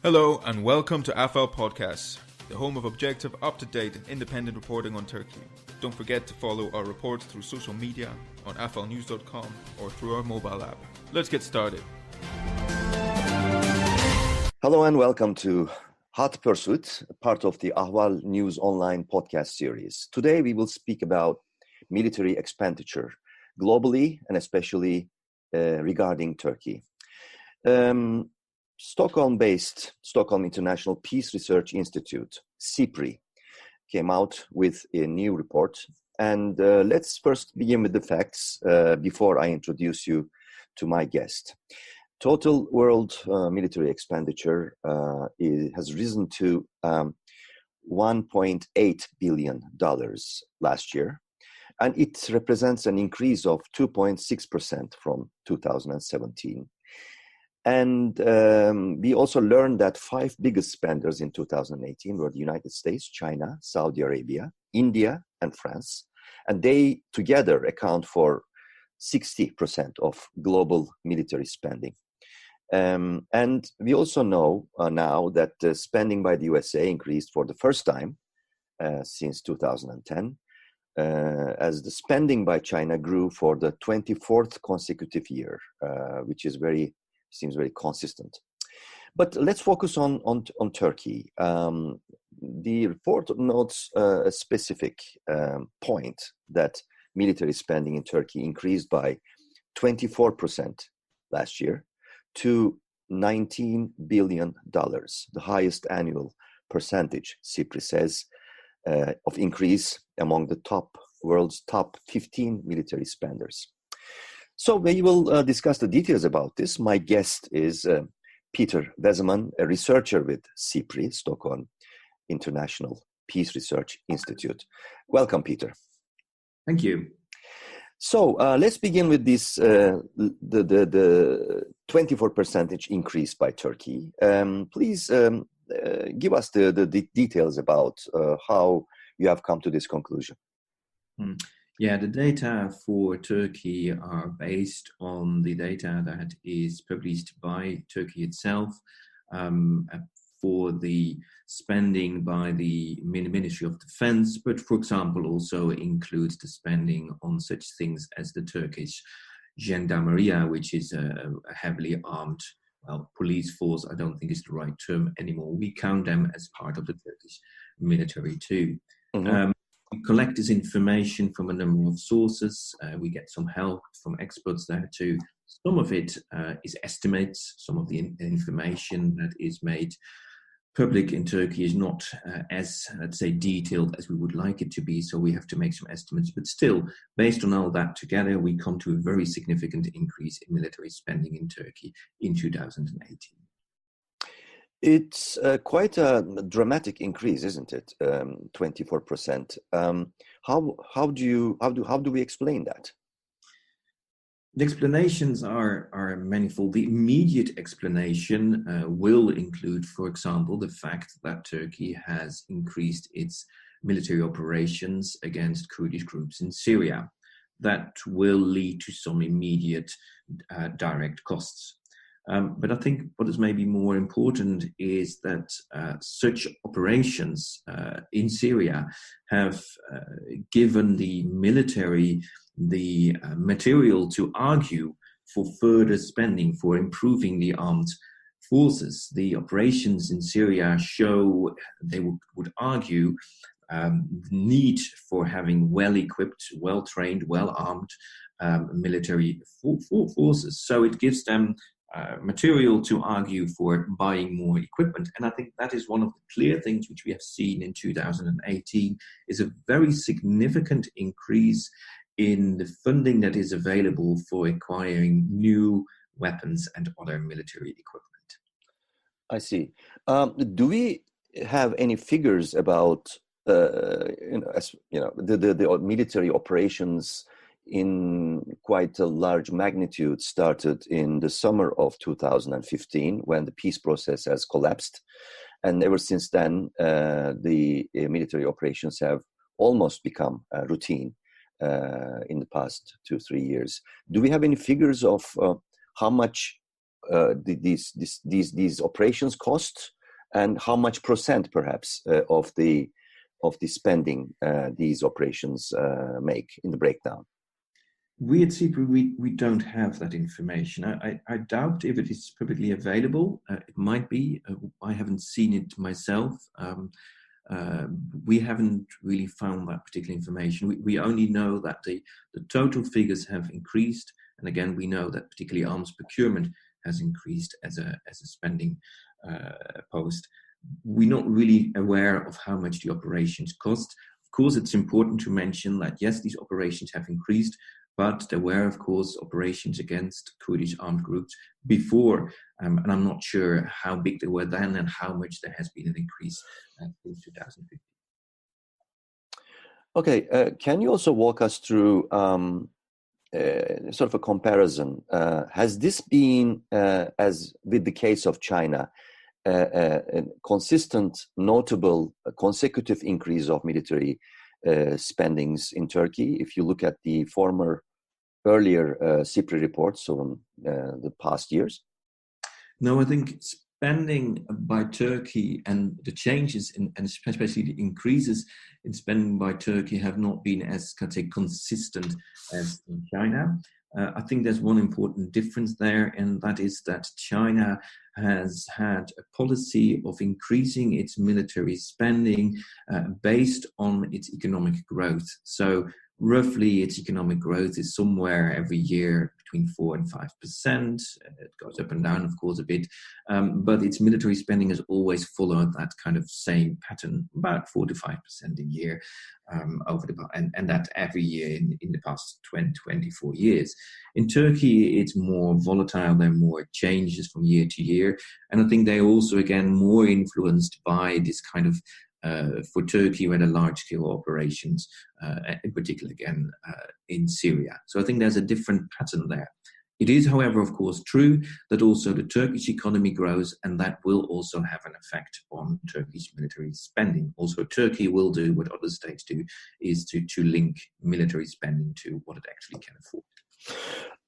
Hello and welcome to AFL Podcasts, the home of objective, up-to-date and independent reporting on Turkey. Don't forget to follow our reports through social media, on aflnews.com or through our mobile app. Let's get started. Hello and welcome to Hot Pursuit, part of the Ahval News Online podcast series. Today we will speak about military expenditure globally and especially regarding Turkey. Stockholm-based Stockholm International Peace Research Institute, SIPRI, came out with a new report. And let's first begin with the facts before I introduce you to my guest. Total world military expenditure has risen to $1.8 billion last year, and it represents an increase of 2.6% from 2017. And we also learned that five biggest spenders in 2018 were the United States, China, Saudi Arabia, India, and France. And they together account for 60% of global military spending. And we also know now that spending by the USA increased for the first time since 2010, as the spending by China grew for the 24th consecutive year, which seems very consistent. But let's focus on Turkey. The report notes a specific point that military spending in Turkey increased by 24% last year to $19 billion, the highest annual percentage, SIPRI says, of increase among the world's top 15 military spenders. So we will discuss the details about this. My guest is Pieter Wezeman, a researcher with SIPRI, Stockholm International Peace Research Institute. Welcome, Pieter. Thank you. So let's begin with this, the 24% increase by Turkey. Please give us the details about how you have come to this conclusion. Yeah, the data for Turkey are based on the data that is published by Turkey itself for the spending by the Ministry of Defense, but for example also includes the spending on such things as the Turkish Gendarmeria, which is a heavily armed police force. I don't think is the right term anymore. We count them as part of the Turkish military too. Mm-hmm. We collect this information from a number of sources. We get some help from experts there too. Some of it is estimates. Some of the information that is made public in Turkey is not as, let's say, detailed as we would like it to be. So we have to make some estimates. But still, based on all that together, we come to a very significant increase in military spending in Turkey in 2018. It's quite a dramatic increase, isn't it? 24%. How do we explain that? The explanations are manifold. The immediate explanation will include, for example, the fact that Turkey has increased its military operations against Kurdish groups in Syria. That will lead to some immediate direct costs. But I think what is maybe more important is that such operations in Syria have given the military the material to argue for further spending, for improving the armed forces. The operations in Syria show, they would argue, the need for having well-equipped, well-trained, well-armed military forces. So it gives them material to argue for buying more equipment. And I think that is one of the clear things which we have seen in 2018 is a very significant increase in the funding that is available for acquiring new weapons and other military equipment. I see. Do we have any figures about the military operations in quite a large magnitude started in the summer of 2015 when the peace process has collapsed, and ever since then the military operations have almost become routine in the past 2-3 years. Do we have any figures of how much these operations cost and how much percent, perhaps, of the spending these operations make in the breakdown? We at SIPRI, we don't have that information. I doubt if it is publicly available. It might be. I haven't seen it myself. We haven't really found that particular information. We only know that the total figures have increased. And again, we know that particularly arms procurement has increased as a spending post. We're not really aware of how much the operations cost. Of course, it's important to mention that, yes, these operations have increased, but there were, of course, operations against Kurdish armed groups before, and I'm not sure how big they were then and how much there has been an increase since 2015. Okay, can you also walk us through sort of a comparison? Has this been, as with the case of China, a consistent, notable, consecutive increase of military spendings in Turkey? If you look at the earlier SIPRI reports from the past years? No, I think spending by Turkey and the changes and especially the increases in spending by Turkey have not been as, consistent as in China. I think there's one important difference there, and that is that China has had a policy of increasing its military spending based on its economic growth. So roughly its economic growth is somewhere every year between 4 and 5%. It goes up and down, of course, a bit. But its military spending has always followed that kind of same pattern, about 4 to 5% a year and that every year in the past 24 years. In Turkey, it's more volatile. There are more changes from year to year. And I think they're also, again, more influenced by this kind of for Turkey, where the large-scale operations, in particular, again, in Syria. So I think there's a different pattern there. It is, however, of course, true that also the Turkish economy grows, and that will also have an effect on Turkish military spending. Also, Turkey will do what other states do, is to link military spending to what it actually can afford.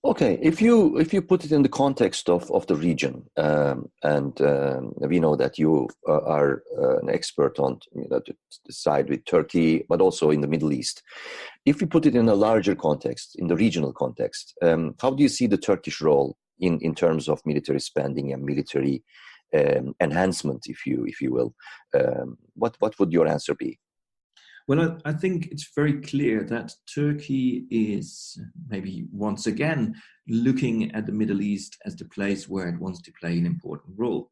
Okay, if you put it in the context of the region, and we know that you are an expert on the side with Turkey, but also in the Middle East. If you put it in a larger context, in the regional context, how do you see the Turkish role in terms of military spending and military enhancement, if you will? What would your answer be? Well, I think it's very clear that Turkey is maybe once again looking at the Middle East as the place where it wants to play an important role.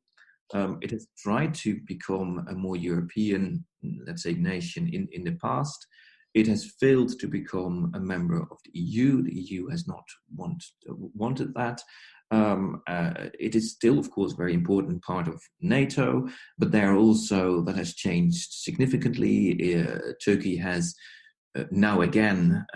It has tried to become a more European, let's say, nation in the past. It has failed to become a member of the EU. The EU has not wanted that. It is still, of course, a very important part of NATO, but that has changed significantly. Turkey has now again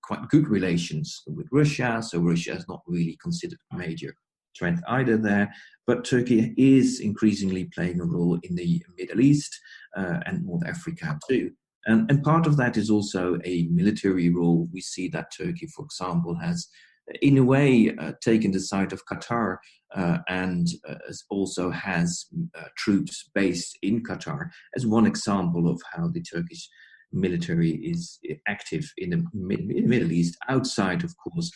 quite good relations with Russia, so Russia is not really considered a major threat either there. But Turkey is increasingly playing a role in the Middle East and North Africa too. And part of that is also a military role. We see that Turkey, for example, has in a way taken the side of Qatar and also has troops based in Qatar as one example of how the Turkish military is active in the Middle East, outside, of course,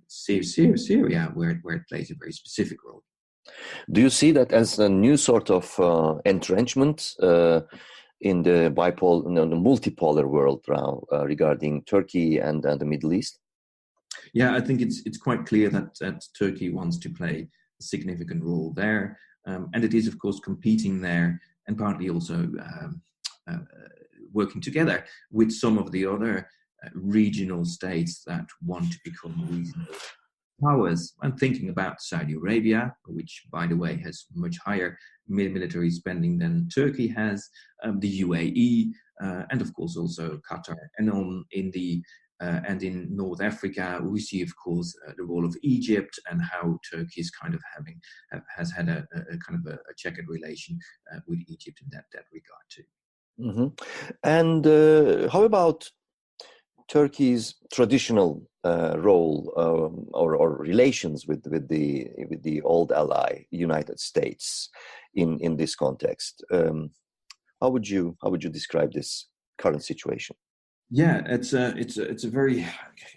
Syria, where it plays a very specific role. Do you see that as a new sort of entrenchment in the the multipolar world now regarding Turkey and the Middle East? Yeah, I think it's quite clear that Turkey wants to play a significant role there, and it is, of course, competing there and partly also working together with some of the other regional states that want to become regional powers. I'm thinking about Saudi Arabia, which, by the way, has much higher military spending than Turkey has, the UAE, and of course also Qatar. And in North Africa, we see, of course, the role of Egypt and how Turkey is kind of has had a kind of a checkered relation with Egypt in that regard too. Mm-hmm. And how about Turkey's traditional role or relations with the old ally United States in this context. How would you describe this current situation? Yeah, it's a very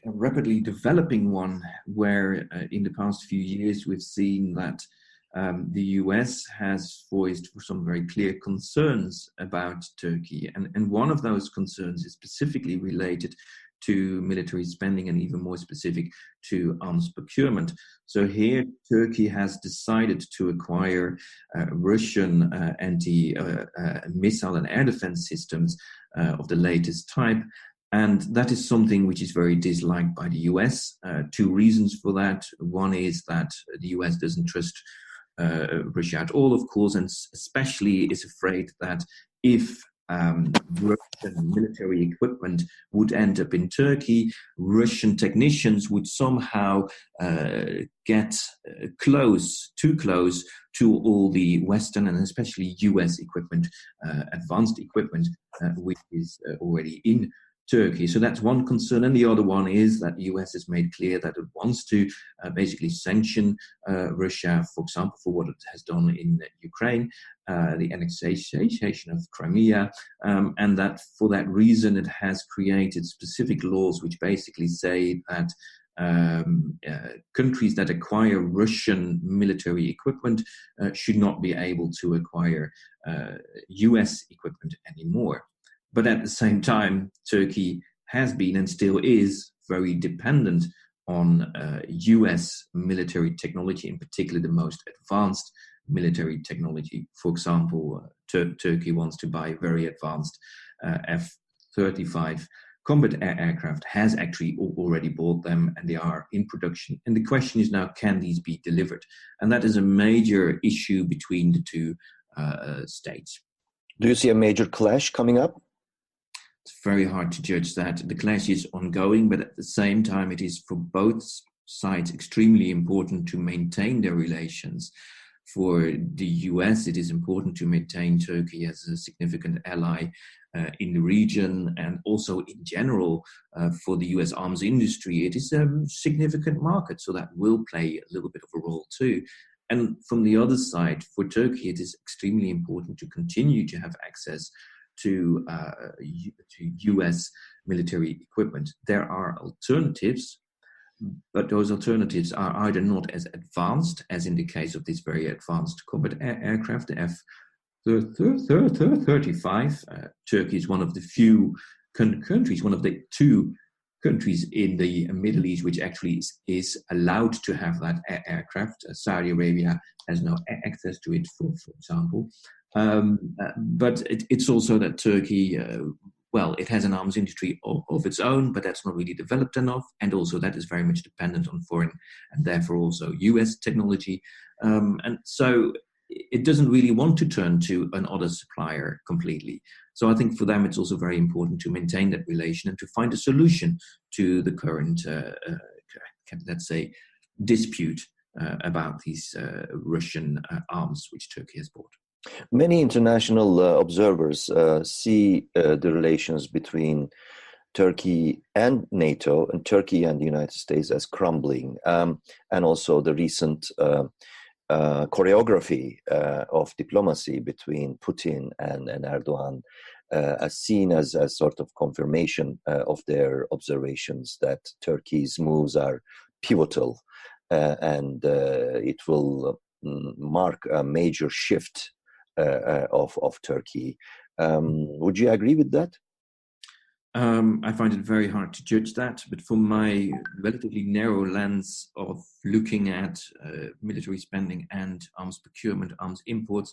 rapidly developing one where in the past few years we've seen that the US has voiced some very clear concerns about Turkey. And one of those concerns is specifically related to military spending and even more specific to arms procurement. So here Turkey has decided to acquire Russian anti-missile and air defense systems of the latest type. And that is something which is very disliked by the US. Two reasons for that. One is that the US doesn't trust Russia at all, of course, and especially is afraid that if Russian military equipment would end up in Turkey, Russian technicians would somehow get too close to all the Western and especially US equipment, advanced equipment, which is already in Turkey. So that's one concern. And the other one is that the US has made clear that it wants to basically sanction Russia, for example, for what it has done in Ukraine, the annexation of Crimea, and that for that reason it has created specific laws which basically say that countries that acquire Russian military equipment should not be able to acquire US equipment anymore. But at the same time, Turkey has been and still is very dependent on US military technology, in particular the most advanced military technology. For example, Turkey wants to buy very advanced F-35 combat aircraft, has actually already bought them, and they are in production. And the question is now, can these be delivered? And that is a major issue between the two states. Do you see a major clash coming up? It's very hard to judge that. The clash is ongoing, but at the same time, it is for both sides extremely important to maintain their relations. For the US, it is important to maintain Turkey as a significant ally in the region, and also in general for the US arms industry, it is a significant market, so that will play a little bit of a role too. And from the other side, for Turkey, it is extremely important to continue to have access to US military equipment. There are alternatives, but those alternatives are either not as advanced as in the case of this very advanced combat aircraft, the F-35. Turkey is one of the few countries, one of the two countries in the Middle East which actually is allowed to have that aircraft. Saudi Arabia has no access to it, for example. But it's also that Turkey, it has an arms industry of its own, but that's not really developed enough. And also that is very much dependent on foreign and therefore also US technology. And so it doesn't really want to turn to another supplier completely. So I think for them, it's also very important to maintain that relation and to find a solution to the current, let's say, dispute about these Russian arms which Turkey has bought. Many international observers see the relations between Turkey and NATO and Turkey and the United States as crumbling, and also the recent choreography of diplomacy between Putin and Erdogan as seen as a sort of confirmation of their observations that Turkey's moves are pivotal and it will mark a major shift of Turkey. Would you agree with that? I find it very hard to judge that, but from my relatively narrow lens of looking at military spending and arms procurement, arms imports,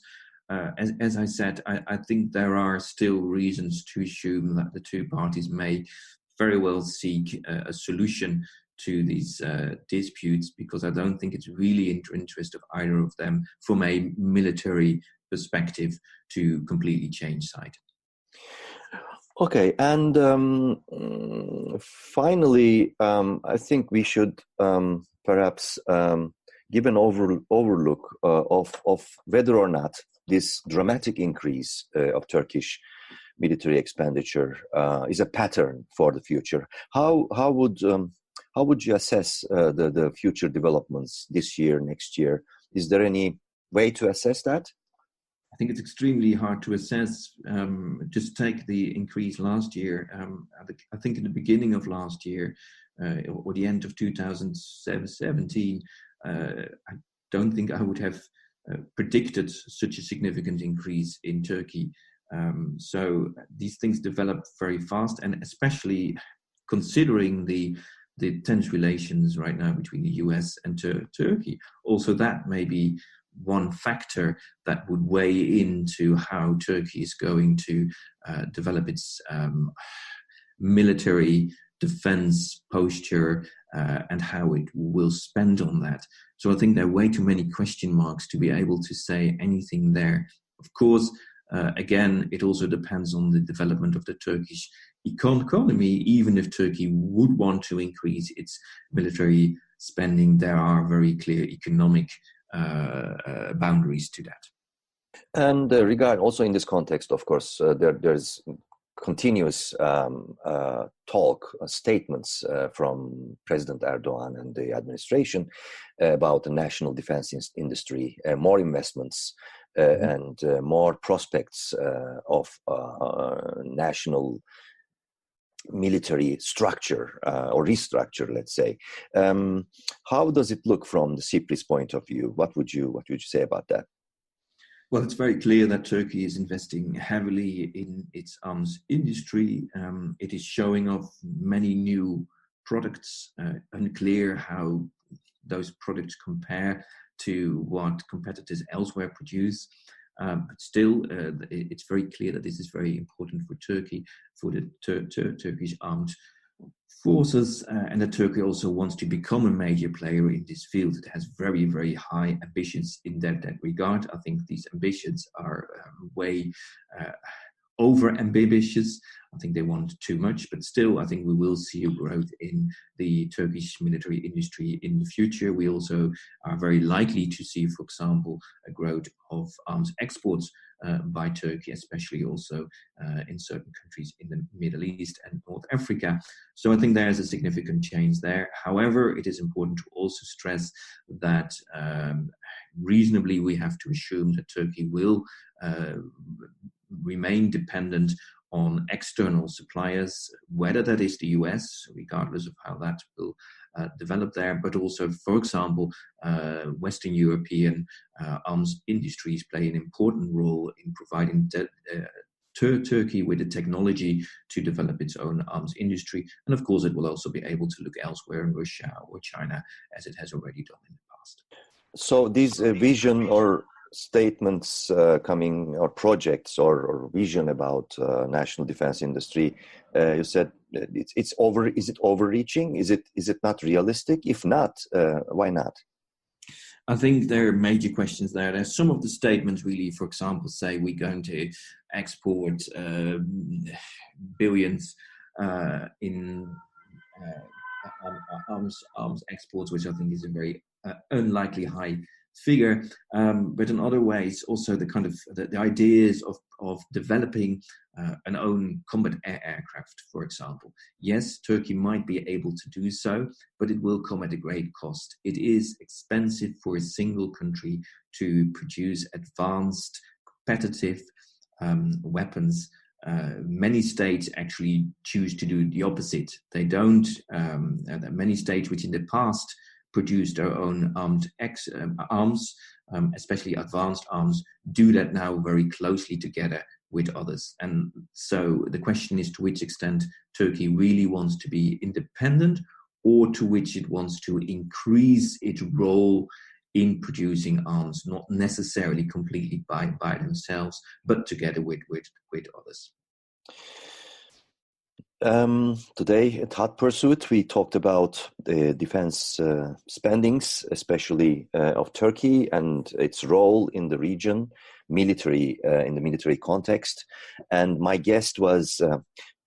as I said, I think there are still reasons to assume that the two parties may very well seek a solution to these disputes, because I don't think it's really in the interest of either of them from a military perspective to completely change side. Okay, and finally, I think we should perhaps give an overlook of whether or not this dramatic increase of Turkish military expenditure is a pattern for the future. How How would you assess the future developments this year, next year? Is there any way to assess that? I think it's extremely hard to assess. Just take the increase last year. I think in the beginning of last year, or the end of 2017, I don't think I would have predicted such a significant increase in Turkey. So these things develop very fast, and especially considering the tense relations right now between the US and Turkey. Also, that may be one factor that would weigh into how Turkey is going to develop its military defense posture and how it will spend on that. So I think there are way too many question marks to be able to say anything there. Of course, again, it also depends on the development of the Turkish economy. Even if Turkey would want to increase its military spending, there are very clear economic boundaries to that. And regard also in this context, of course, there's continuous talk, statements from President Erdogan and the administration about the national defense industry, more investments and more prospects of national military structure or restructure, let's say. How does it look from the SIPRI's point of view? What would you say about that? Well, it's very clear that Turkey is investing heavily in its arms industry. It is showing off many new products. Unclear how those products compare to what competitors elsewhere produce. But still, it's very clear that this is very important for Turkey, for the Turkish armed forces, and that Turkey also wants to become a major player in this field. It has very, very high ambitions in that regard. I think these ambitions are way over ambitious. I think they want too much, but still, I think we will see a growth in the Turkish military industry in the future. We also are very likely to see, for example, a growth of arms exports by Turkey, especially also in certain countries in the Middle East and North Africa. So I think there is a significant change there. However, it is important to also stress that reasonably we have to assume that Turkey will remain dependent on external suppliers, whether that is the US, regardless of how that will develop there, but also, for example, Western European arms industries play an important role in providing Turkey with the technology to develop its own arms industry. And of course, it will also be able to look elsewhere in Russia or China, as it has already done in the past. So this vision or statements coming, or projects or vision about national defense industry, you said it's over. Is it overreaching? Is it not realistic? If not, why not? I think there are major questions there. There's some of the statements really, for example, say we're going to export billions in arms exports, which I think is a very unlikely high figure, but in other ways also the kind of the ideas of developing an own combat aircraft, for example. Yes, Turkey might be able to do so, but it will come at a great cost. It is expensive for a single country to produce advanced competitive weapons. Many states actually choose to do the opposite. They don't. There are many states which in the past produced their own arms, especially advanced arms, do that now very closely together with others. And so the question is to which extent Turkey really wants to be independent, or to which it wants to increase its role in producing arms, not necessarily completely by themselves, but together with others. Today at Hot Pursuit, we talked about the defense spendings, especially of Turkey and its role in the region, military in the military context. And my guest was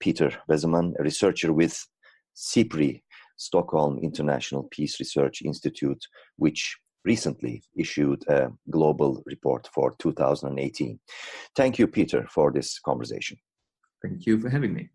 Pieter Wezeman, a researcher with SIPRI, Stockholm International Peace Research Institute, which recently issued a global report for 2018. Thank you, Pieter, for this conversation. Thank you for having me.